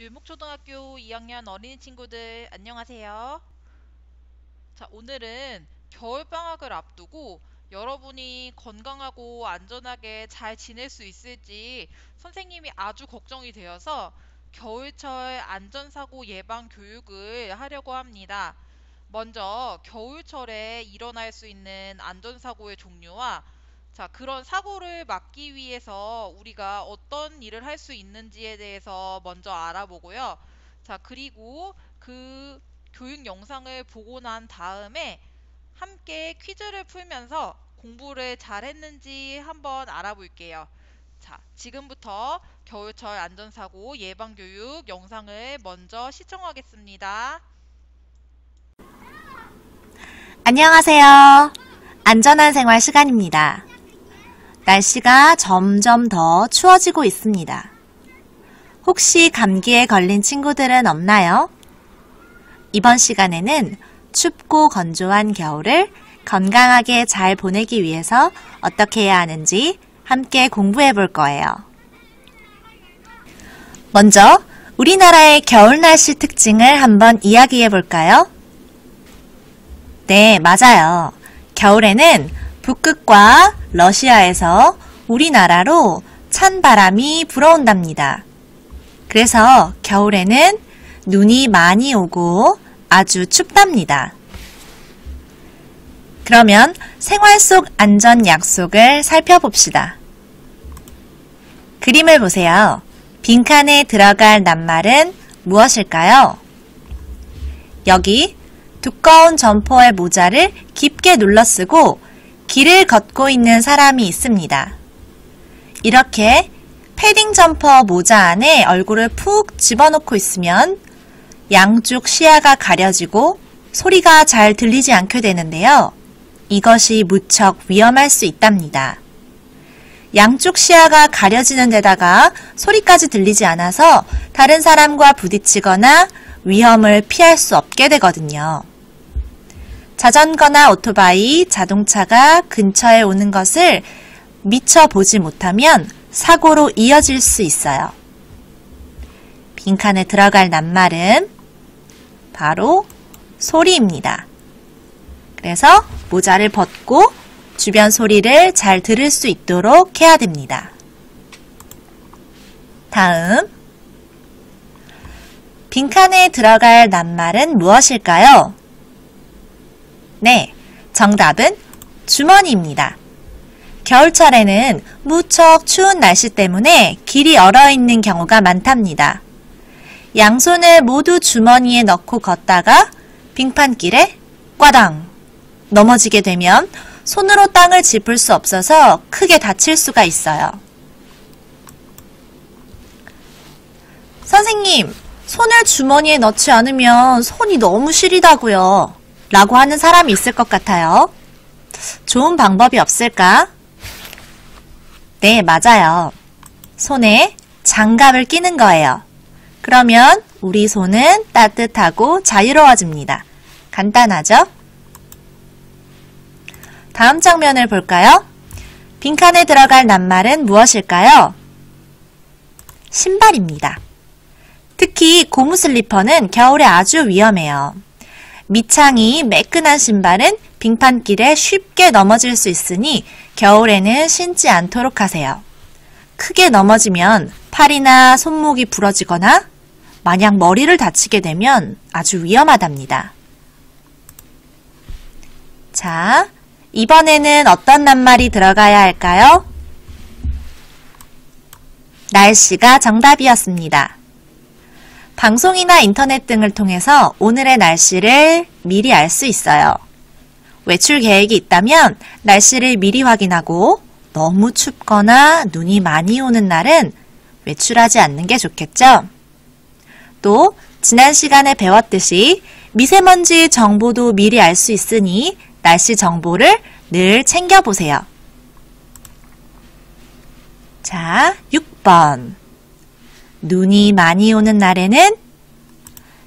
율목초등학교 2학년 어린이 친구들 안녕하세요. 자, 오늘은 겨울방학을 앞두고 여러분이 건강하고 안전하게 잘 지낼 수 있을지 선생님이 아주 걱정이 되어서 겨울철 안전사고 예방 교육을 하려고 합니다. 먼저 겨울철에 일어날 수 있는 안전사고의 종류와 그런 사고를 막기 위해서 우리가 어떤 일을 할 수 있는지에 대해서 먼저 알아보고요. 그리고 그 교육 영상을 보고 난 다음에 함께 퀴즈를 풀면서 공부를 잘 했는지 한번 알아볼게요. 지금부터 겨울철 안전사고 예방교육 영상을 먼저 시청하겠습니다. 안녕하세요. 안전한 생활 시간입니다. 날씨가 점점 더 추워지고 있습니다. 혹시 감기에 걸린 친구들은 없나요? 이번 시간에는 춥고 건조한 겨울을 건강하게 잘 보내기 위해서 어떻게 해야 하는지 함께 공부해 볼 거예요. 먼저 우리나라의 겨울 날씨 특징을 한번 이야기해 볼까요? 네, 맞아요. 겨울에는 북극과 러시아에서 우리나라로 찬 바람이 불어온답니다. 그래서 겨울에는 눈이 많이 오고 아주 춥답니다. 그러면 생활 속 안전 약속을 살펴봅시다. 그림을 보세요. 빈칸에 들어갈 낱말은 무엇일까요? 여기 두꺼운 점퍼의 모자를 깊게 눌러 쓰고 길을 걷고 있는 사람이 있습니다. 이렇게 패딩 점퍼 모자 안에 얼굴을 푹 집어넣고 있으면 양쪽 시야가 가려지고 소리가 잘 들리지 않게 되는데요. 이것이 무척 위험할 수 있답니다. 양쪽 시야가 가려지는 데다가 소리까지 들리지 않아서 다른 사람과 부딪히거나 위험을 피할 수 없게 되거든요. 자전거나 오토바이, 자동차가 근처에 오는 것을 미처 보지 못하면 사고로 이어질 수 있어요. 빈칸에 들어갈 낱말은 바로 소리입니다. 그래서 모자를 벗고 주변 소리를 잘 들을 수 있도록 해야 됩니다. 다음, 빈칸에 들어갈 낱말은 무엇일까요? 네, 정답은 주머니입니다. 겨울철에는 무척 추운 날씨 때문에 길이 얼어있는 경우가 많답니다. 양손을 모두 주머니에 넣고 걷다가 빙판길에 꽈당 넘어지게 되면 손으로 땅을 짚을 수 없어서 크게 다칠 수가 있어요. 선생님, 손을 주머니에 넣지 않으면 손이 너무 시리다고요. 라고 하는 사람이 있을 것 같아요. 좋은 방법이 없을까? 네, 맞아요. 손에 장갑을 끼는 거예요. 그러면 우리 손은 따뜻하고 자유로워집니다. 간단하죠? 다음 장면을 볼까요? 빈칸에 들어갈 낱말은 무엇일까요? 신발입니다. 특히 고무 슬리퍼는 겨울에 아주 위험해요. 밑창이 매끈한 신발은 빙판길에 쉽게 넘어질 수 있으니 겨울에는 신지 않도록 하세요. 크게 넘어지면 팔이나 손목이 부러지거나 만약 머리를 다치게 되면 아주 위험하답니다. 자, 이번에는 어떤 낱말이 들어가야 할까요? 날씨가 정답이었습니다. 방송이나 인터넷 등을 통해서 오늘의 날씨를 미리 알 수 있어요. 외출 계획이 있다면 날씨를 미리 확인하고 너무 춥거나 눈이 많이 오는 날은 외출하지 않는 게 좋겠죠? 또 지난 시간에 배웠듯이 미세먼지 정보도 미리 알 수 있으니 날씨 정보를 늘 챙겨보세요. 자, 6번. 눈이 많이 오는 날에는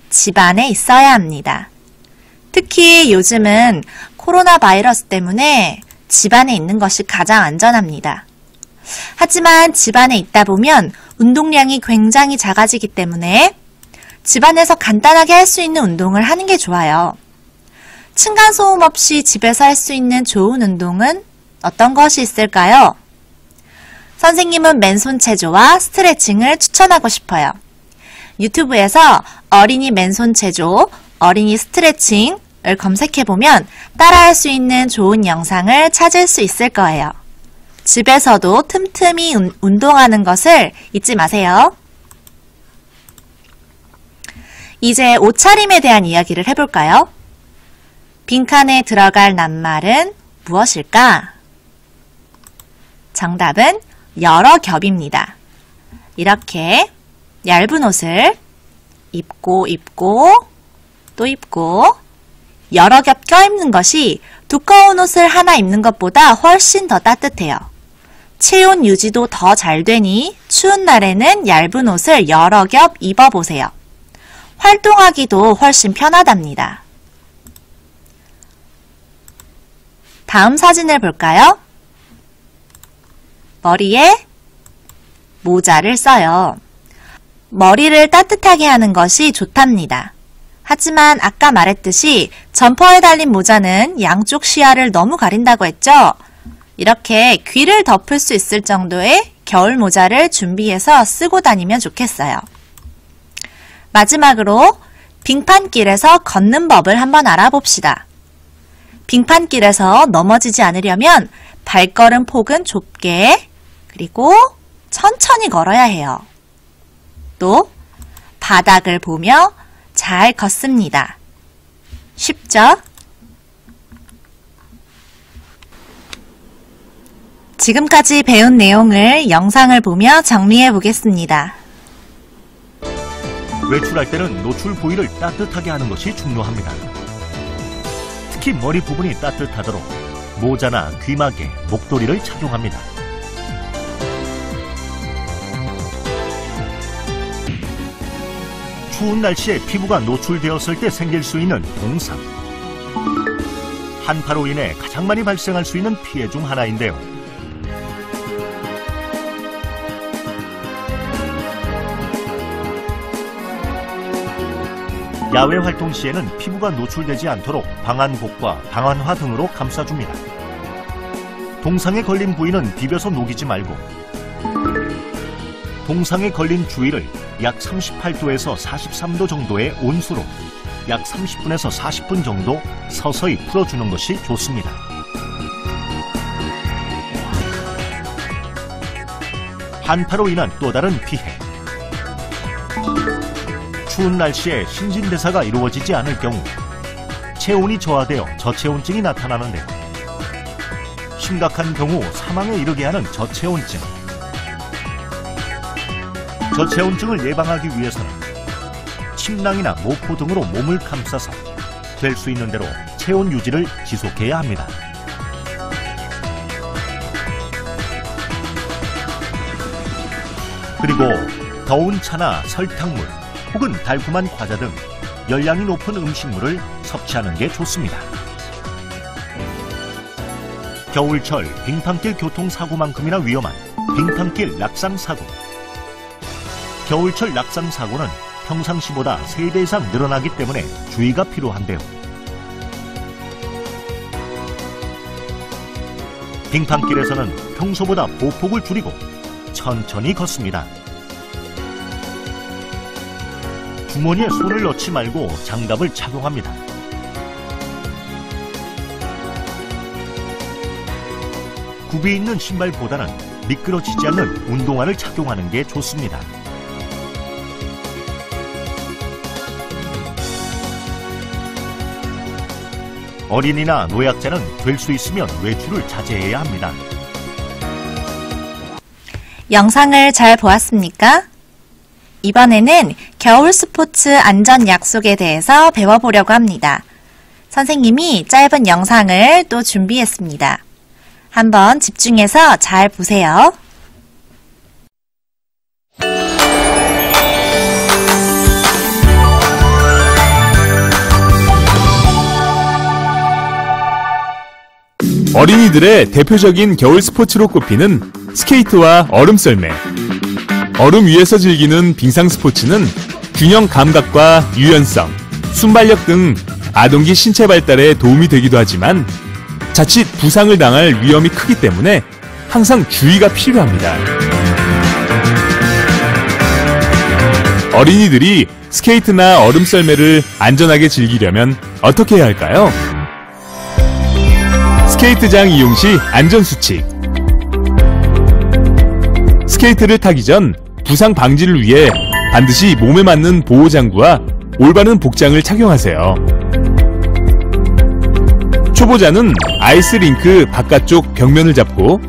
집 안에 있어야 합니다. 특히 요즘은 코로나 바이러스 때문에 집 안에 있는 것이 가장 안전합니다. 하지만 집 안에 있다 보면 운동량이 굉장히 작아지기 때문에 집안에서 간단하게 할 수 있는 운동을 하는 게 좋아요. 층간소음 없이 집에서 할 수 있는 좋은 운동은 어떤 것이 있을까요? 선생님은 맨손 체조와 스트레칭을 추천하고 싶어요. 유튜브에서 어린이 맨손 체조, 어린이 스트레칭을 검색해보면 따라할 수 있는 좋은 영상을 찾을 수 있을 거예요. 집에서도 틈틈이 운동하는 것을 잊지 마세요. 이제 옷차림에 대한 이야기를 해볼까요? 빈칸에 들어갈 낱말은 무엇일까? 정답은 여러 겹입니다. 이렇게 얇은 옷을 입고 또 입고 여러 겹 껴입는 것이 두꺼운 옷을 하나 입는 것보다 훨씬 더 따뜻해요. 체온 유지도 더 잘 되니 추운 날에는 얇은 옷을 여러 겹 입어보세요. 활동하기도 훨씬 편하답니다. 다음 사진을 볼까요? 머리에 모자를 써요. 머리를 따뜻하게 하는 것이 좋답니다. 하지만 아까 말했듯이 점퍼에 달린 모자는 양쪽 시야를 너무 가린다고 했죠? 이렇게 귀를 덮을 수 있을 정도의 겨울 모자를 준비해서 쓰고 다니면 좋겠어요. 마지막으로 빙판길에서 걷는 법을 한번 알아봅시다. 빙판길에서 넘어지지 않으려면 발걸음 폭은 좁게 그리고 천천히 걸어야 해요. 또 바닥을 보며 잘 걷습니다. 쉽죠? 지금까지 배운 내용을 영상을 보며 정리해 보겠습니다. 외출할 때는 노출 부위를 따뜻하게 하는 것이 중요합니다. 특히 머리 부분이 따뜻하도록 모자나 귀마개, 목도리를 착용합니다. 추운 날씨에 피부가 노출되었을 때 생길 수 있는 동상. 한파로 인해 가장 많이 발생할 수 있는 피해 중 하나인데요. 야외 활동 시에는 피부가 노출되지 않도록 방한복과 방한화 등으로 감싸줍니다. 동상에 걸린 부위는 비벼서 녹이지 말고 동상에 걸린 주위를 약 38도에서 43도 정도의 온수로 약 30분에서 40분 정도 서서히 풀어주는 것이 좋습니다. 한파로 인한 또 다른 피해. 추운 날씨에 신진대사가 이루어지지 않을 경우 체온이 저하되어 저체온증이 나타나는데요. 심각한 경우 사망에 이르게 하는 저체온증. 저체온증을 예방하기 위해서는 침낭이나 모포 등으로 몸을 감싸서 될 수 있는 대로 체온 유지를 지속해야 합니다. 그리고 더운 차나 설탕물 혹은 달콤한 과자 등 열량이 높은 음식물을 섭취하는 게 좋습니다. 겨울철 빙판길 교통사고만큼이나 위험한 빙판길 낙상사고. 겨울철 낙상사고는 평상시보다 3배 이상 늘어나기 때문에 주의가 필요한데요. 빙판길에서는 평소보다 보폭을 줄이고 천천히 걷습니다. 주머니에 손을 넣지 말고 장갑을 착용합니다. 굽이 있는 신발보다는 미끄러지지 않는 운동화를 착용하는 게 좋습니다. 어린이나 노약자는 될 수 있으면 외출을 자제해야 합니다. 영상을 잘 보았습니까? 이번에는 겨울 스포츠 안전 약속에 대해서 배워보려고 합니다. 선생님이 짧은 영상을 또 준비했습니다. 한번 집중해서 잘 보세요. 어린이들의 대표적인 겨울 스포츠로 꼽히는 스케이트와 얼음 썰매. 얼음 위에서 즐기는 빙상 스포츠는 균형 감각과 유연성, 순발력 등 아동기 신체 발달에 도움이 되기도 하지만 자칫 부상을 당할 위험이 크기 때문에 항상 주의가 필요합니다. 어린이들이 스케이트나 얼음 썰매를 안전하게 즐기려면 어떻게 해야 할까요? 스케이트장 이용 시 안전수칙. 스케이트를 타기 전 부상 방지를 위해 반드시 몸에 맞는 보호장구와 올바른 복장을 착용하세요. 초보자는 아이스링크 바깥쪽 벽면을 잡고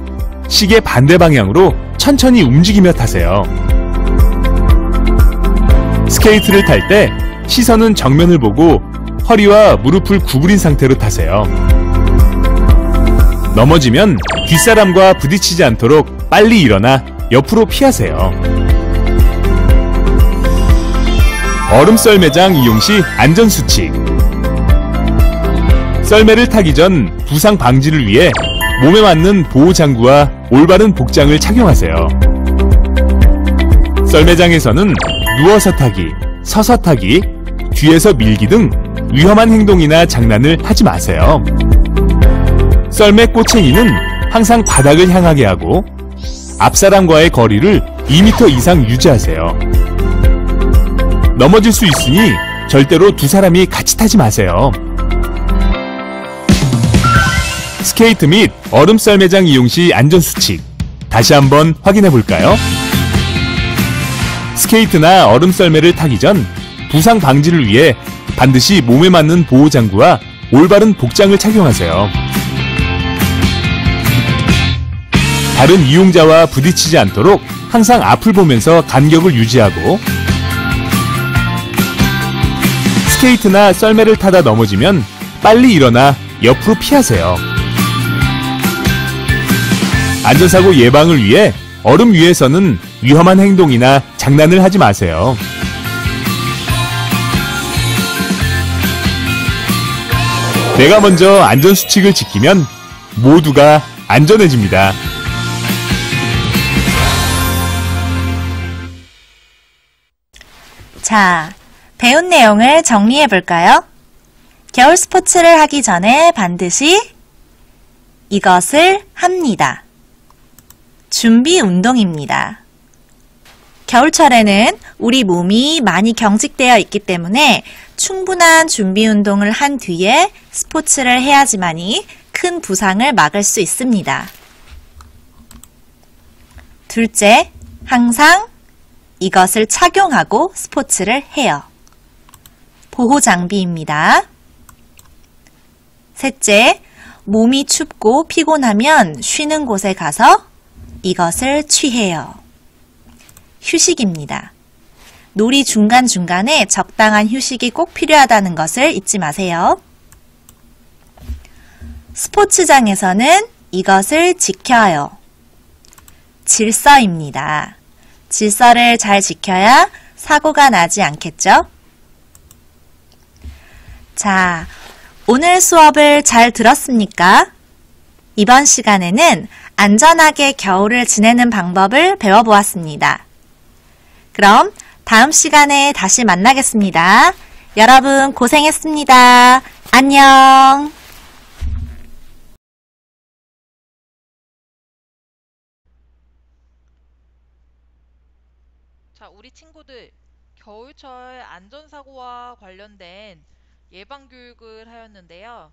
시계 반대 방향으로 천천히 움직이며 타세요. 스케이트를 탈 때 시선은 정면을 보고 허리와 무릎을 구부린 상태로 타세요. 넘어지면 뒷사람과 부딪히지 않도록 빨리 일어나 옆으로 피하세요. 얼음 썰매장 이용 시 안전수칙. 썰매를 타기 전 부상 방지를 위해 몸에 맞는 보호장구와 올바른 복장을 착용하세요. 썰매장에서는 누워서 타기, 서서 타기, 뒤에서 밀기 등 위험한 행동이나 장난을 하지 마세요. 썰매 꼬챙이는 항상 바닥을 향하게 하고 앞사람과의 거리를 2m 이상 유지하세요. 넘어질 수 있으니 절대로 두 사람이 같이 타지 마세요. 스케이트 및 얼음 썰매장 이용 시 안전수칙. 다시 한번 확인해 볼까요? 스케이트나 얼음 썰매를 타기 전 부상 방지를 위해 반드시 몸에 맞는 보호장구와 올바른 복장을 착용하세요. 다른 이용자와 부딪히지 않도록 항상 앞을 보면서 간격을 유지하고 스케이트나 썰매를 타다 넘어지면 빨리 일어나 옆으로 피하세요. 안전사고 예방을 위해 얼음 위에서는 위험한 행동이나 장난을 하지 마세요. 내가 먼저 안전수칙을 지키면 모두가 안전해집니다. 자, 배운 내용을 정리해 볼까요? 겨울 스포츠를 하기 전에 반드시 이것을 합니다. 준비 운동입니다. 겨울철에는 우리 몸이 많이 경직되어 있기 때문에 충분한 준비 운동을 한 뒤에 스포츠를 해야지만이 큰 부상을 막을 수 있습니다. 둘째, 항상 이것을 착용하고 스포츠를 해요. 보호 장비입니다. 셋째, 몸이 춥고 피곤하면 쉬는 곳에 가서 이것을 취해요. 휴식입니다. 놀이 중간중간에 적당한 휴식이 꼭 필요하다는 것을 잊지 마세요. 스포츠장에서는 이것을 지켜요. 질서입니다. 질서를 잘 지켜야 사고가 나지 않겠죠? 자, 오늘 수업을 잘 들었습니까? 이번 시간에는 안전하게 겨울을 지내는 방법을 배워보았습니다. 그럼 다음 시간에 다시 만나겠습니다. 여러분 고생했습니다. 안녕. 자, 우리 친구들, 겨울철 안전사고와 관련된 예방교육을 하였는데요.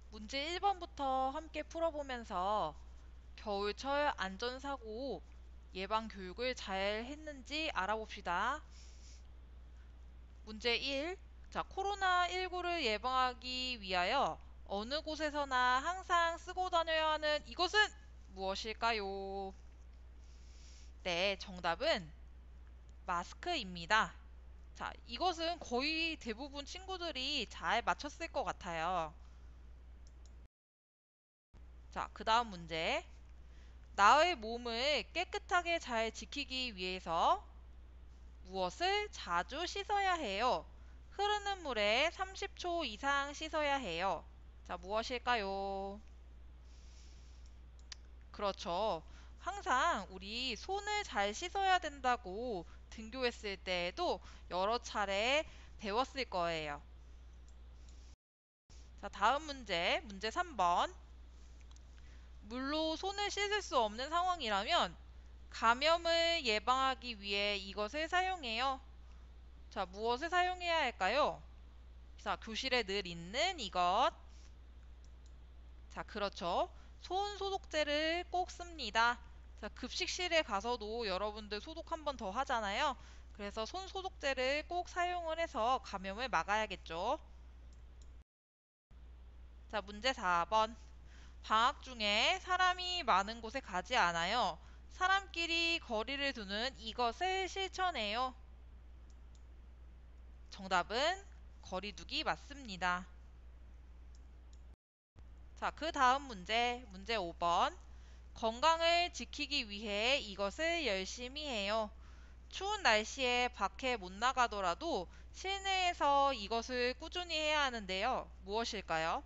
문제 1번부터 함께 풀어보면서 겨울철 안전사고 예방교육을 잘 했는지 알아봅시다. 문제 1. 자, 코로나19를 예방하기 위하여 어느 곳에서나 항상 쓰고 다녀야 하는 이것은 무엇일까요? 네, 정답은 마스크입니다. 자, 이것은 거의 대부분 친구들이 잘 맞췄을 것 같아요. 자, 그 다음 문제. 나의 몸을 깨끗하게 잘 지키기 위해서 무엇을 자주 씻어야 해요? 흐르는 물에 30초 이상 씻어야 해요. 자, 무엇일까요? 그렇죠. 항상 우리 손을 잘 씻어야 된다고 등교했을 때에도 여러 차례 배웠을 거예요. 자, 다음 문제 3번. 물로 손을 씻을 수 없는 상황이라면 감염을 예방하기 위해 이것을 사용해요. 자, 무엇을 사용해야 할까요? 자, 교실에 늘 있는 이것. 자, 그렇죠. 손 소독제를 꼭 씁니다. 자, 급식실에 가서도 여러분들 소독 한 번 더 하잖아요. 그래서 손 소독제를 꼭 사용을 해서 감염을 막아야겠죠. 자, 문제 4번. 방학 중에 사람이 많은 곳에 가지 않아요. 사람끼리 거리를 두는 이것을 실천해요. 정답은 거리두기 맞습니다. 자, 그 다음 문제 5번. 건강을 지키기 위해 이것을 열심히 해요. 추운 날씨에 밖에 못 나가더라도 실내에서 이것을 꾸준히 해야 하는데요. 무엇일까요?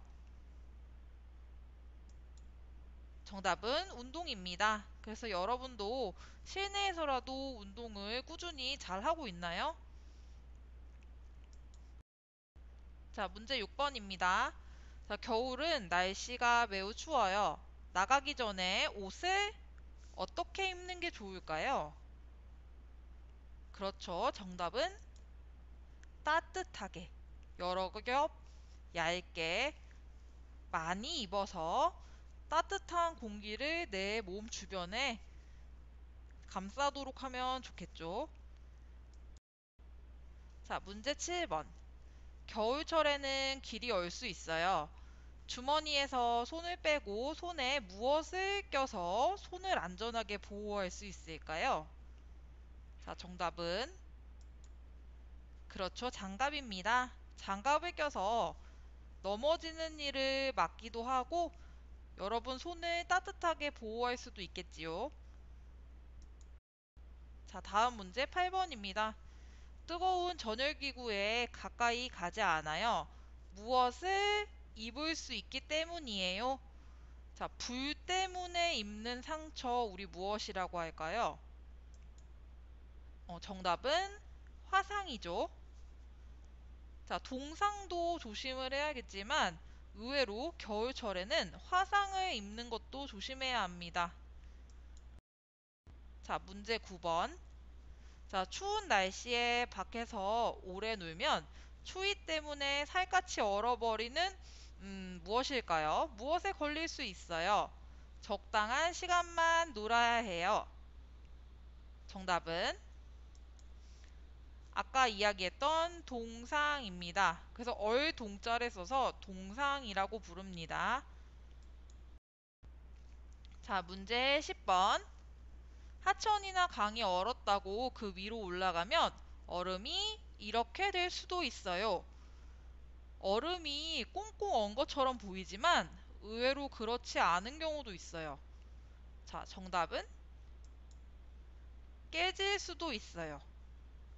정답은 운동입니다. 그래서 여러분도 실내에서라도 운동을 꾸준히 잘 하고 있나요? 자, 문제 6번입니다. 자, 겨울은 날씨가 매우 추워요. 나가기 전에 옷을 어떻게 입는 게 좋을까요? 그렇죠. 정답은 따뜻하게, 여러 겹, 얇게, 많이 입어서 따뜻한 공기를 내 몸 주변에 감싸도록 하면 좋겠죠. 자, 문제 7번. 겨울철에는 길이 얼 수 있어요. 주머니에서 손을 빼고 손에 무엇을 껴서 손을 안전하게 보호할 수 있을까요? 자, 정답은 그렇죠. 장갑입니다. 장갑을 껴서 넘어지는 일을 막기도 하고 여러분 손을 따뜻하게 보호할 수도 있겠지요. 자, 다음 문제 8번입니다. 뜨거운 전열기구에 가까이 가지 않아요. 무엇을 입을 수 있기 때문이에요. 자, 불 때문에 입는 상처 우리 무엇이라고 할까요? 정답은 화상이죠. 자, 동상도 조심을 해야겠지만 의외로 겨울철에는 화상을 입는 것도 조심해야 합니다. 자, 문제 9번. 자, 추운 날씨에 밖에서 오래 놀면 추위 때문에 살갗이 얼어버리는 무엇일까요? 무엇에 걸릴 수 있어요? 적당한 시간만 놀아야 해요. 정답은 아까 이야기했던 동상입니다. 그래서 얼동자를 써서 동상이라고 부릅니다. 자, 문제 10번. 하천이나 강이 얼었다고 그 위로 올라가면 얼음이 이렇게 될 수도 있어요. 얼음이 꽁꽁 얼은 것처럼 보이지만 의외로 그렇지 않은 경우도 있어요. 자, 정답은 깨질 수도 있어요.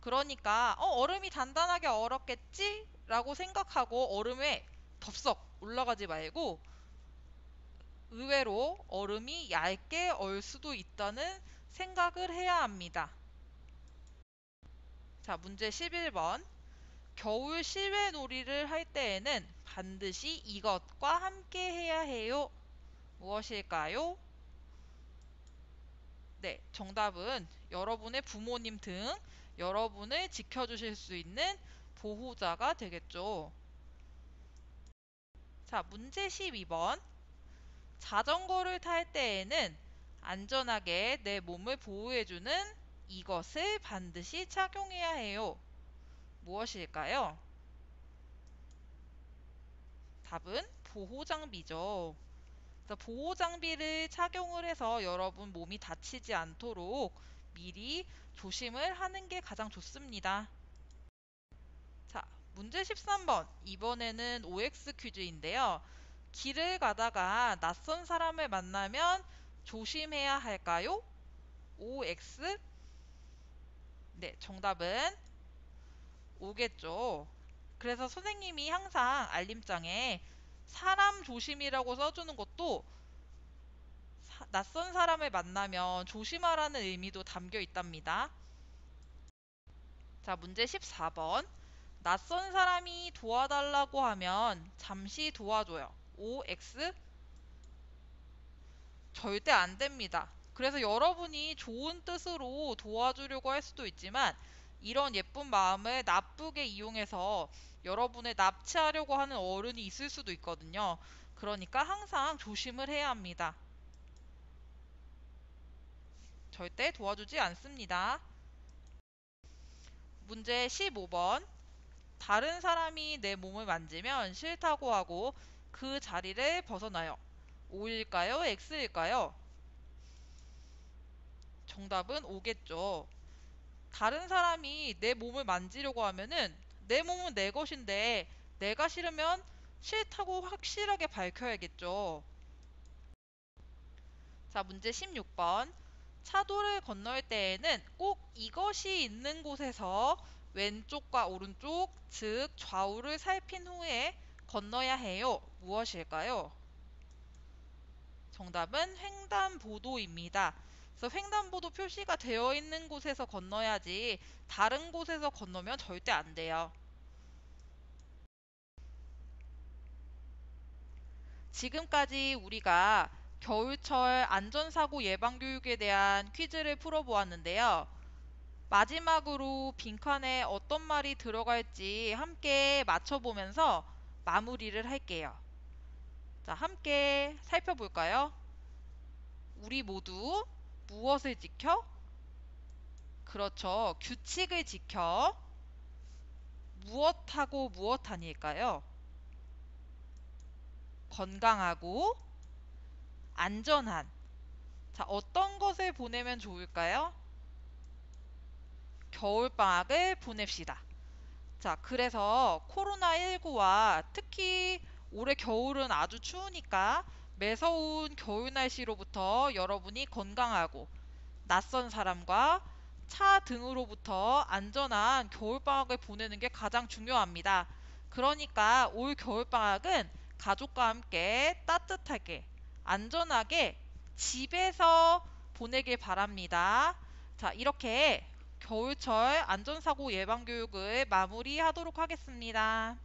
그러니까 얼음이 단단하게 얼었겠지? 라고 생각하고 얼음에 덥석 올라가지 말고 의외로 얼음이 얇게 얼 수도 있다는 생각을 해야 합니다. 자, 문제 11번. 겨울 실외 놀이를 할 때에는 반드시 이것과 함께 해야 해요. 무엇일까요? 네, 정답은 여러분의 부모님 등 여러분을 지켜주실 수 있는 보호자가 되겠죠. 자, 문제 12번. 자전거를 탈 때에는 안전하게 내 몸을 보호해주는 이것을 반드시 착용해야 해요. 무엇일까요? 답은 보호장비죠. 보호장비를 착용을 해서 여러분 몸이 다치지 않도록 미리 조심을 하는 게 가장 좋습니다. 자, 문제 13번. 이번에는 OX 퀴즈인데요. 길을 가다가 낯선 사람을 만나면 조심해야 할까요? OX? 네, 정답은 O겠죠. 그래서 선생님이 항상 알림장에 사람 조심이라고 써주는 것도 낯선 사람을 만나면 조심하라는 의미도 담겨 있답니다. 자, 문제 14번. 낯선 사람이 도와달라고 하면 잠시 도와줘요. OX? 절대 안 됩니다. 그래서 여러분이 좋은 뜻으로 도와주려고 할 수도 있지만 이런 예쁜 마음을 나쁘게 이용해서 여러분을 납치하려고 하는 어른이 있을 수도 있거든요. 그러니까 항상 조심을 해야 합니다. 절대 도와주지 않습니다. 문제 15번. 다른 사람이 내 몸을 만지면 싫다고 하고 그 자리를 벗어나요. O일까요? X일까요? 정답은 O겠죠. 다른 사람이 내 몸을 만지려고 하면은 내 몸은 내 것인데 내가 싫으면 싫다고 확실하게 밝혀야겠죠. 자, 문제 16번. 차도를 건널 때에는 꼭 이것이 있는 곳에서 왼쪽과 오른쪽, 즉 좌우를 살핀 후에 건너야 해요. 무엇일까요? 정답은 횡단보도입니다. 그래서 횡단보도 표시가 되어 있는 곳에서 건너야지 다른 곳에서 건너면 절대 안 돼요. 지금까지 우리가 겨울철 안전사고 예방교육에 대한 퀴즈를 풀어보았는데요. 마지막으로 빈칸에 어떤 말이 들어갈지 함께 맞춰보면서 마무리를 할게요. 자, 함께 살펴볼까요? 우리 모두 무엇을 지켜? 그렇죠. 규칙을 지켜. 무엇하고 무엇하니까요? 건강하고 안전한. 자, 어떤 것을 보내면 좋을까요? 겨울방학을 보냅시다. 자, 그래서 코로나19와 특히 올해 겨울은 아주 추우니까 매서운 겨울 날씨로부터 여러분이 건강하고 낯선 사람과 차 등으로부터 안전한 겨울방학을 보내는 게 가장 중요합니다. 그러니까 올 겨울방학은 가족과 함께 따뜻하게, 안전하게 집에서 보내길 바랍니다. 자, 이렇게 겨울철 안전사고 예방교육을 마무리하도록 하겠습니다.